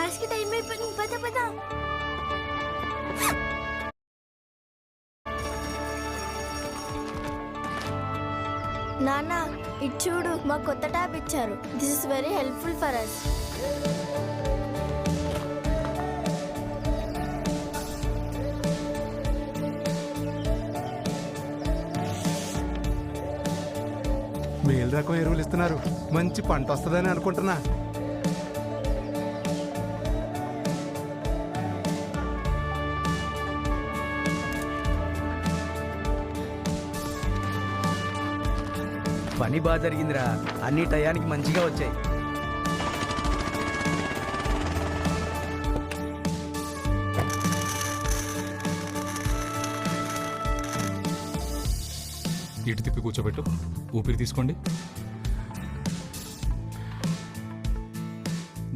Class కి time అయిపోయింది, పద పద. నాన్న ఇటు చూడు, మా కొత్త ట్యాబ్ ఇచ్చారు. This is very helpful for us. మేలు రకం ఎరువులు ఇస్తున్నారు, మంచి పంట వస్తుందని అనుకుంటున్నా. పని బాగా జరిగిందిరా, అన్ని టయానికి మంచిగా వచ్చాయి. ఇటు తిప్పి కూర్చోబెట్టు, ఊపిరి తీసుకోండి.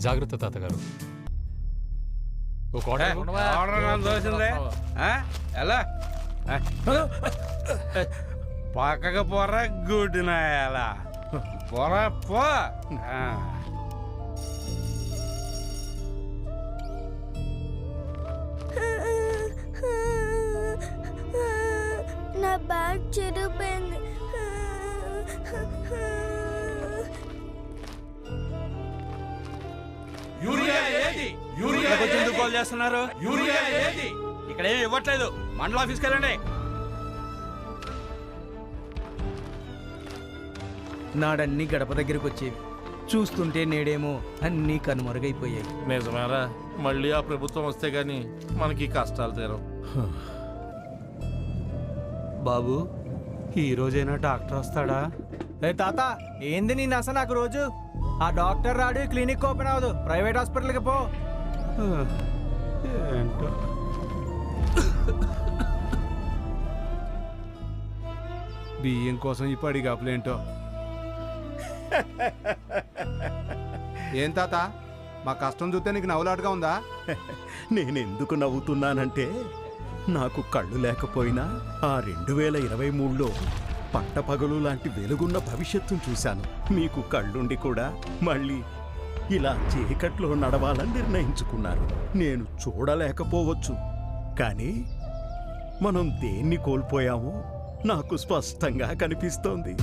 జాగ్రత్త తాతగారు. ఎలా పక్కకు పొర గుడ్డినా ఎలా పొర పో. నా బ్యాగ్ చిరిగిపోయింది. కాల్ చేస్తున్నారు. ఇక్కడ ఏమి ఇవ్వట్లేదు, మండల ఆఫీస్కి వెళ్ళండి. నాడన్నీ గడప దగ్గరికి వచ్చేవి, చూస్తుంటే నేడేమో అన్నీ కనుమరుగైపోయాయి. నిజమేరా, మళ్ళీ ఆ ప్రభుత్వం వస్తే గాని మనకి కష్టాలు తీరవు. బాబు, ఈ రోజైనా డాక్టర్ వస్తాడా? ఏ తాత, ఏంది నీ నస నాకు రోజు? ఆ డాక్టర్ రాడు, క్లినిక్ ఓపెన్ అవ్వదు, ప్రైవేట్ హాస్పిటల్కి పో. ఏంటో బియ్యం కోసం ఈ పడిగాపులేంటో. ఏం తాత, మా కష్టం చూస్తే నీకు నవ్వులాటగా ఉందా? నేనెందుకు నవ్వుతున్నానంటే, నాకు కళ్ళు లేకపోయినా ఆ 2023లో పట్టపగలు లాంటి వెలుగున్న భవిష్యత్తును చూశాను. మీకు కళ్ళుండి కూడా మళ్ళీ ఇలా చీకట్లో నడవాలని నిర్ణయించుకున్నారు. నేను చూడలేకపోవచ్చు, కానీ మనం దేన్ని కోల్పోయామో నాకు స్పష్టంగా కనిపిస్తోంది.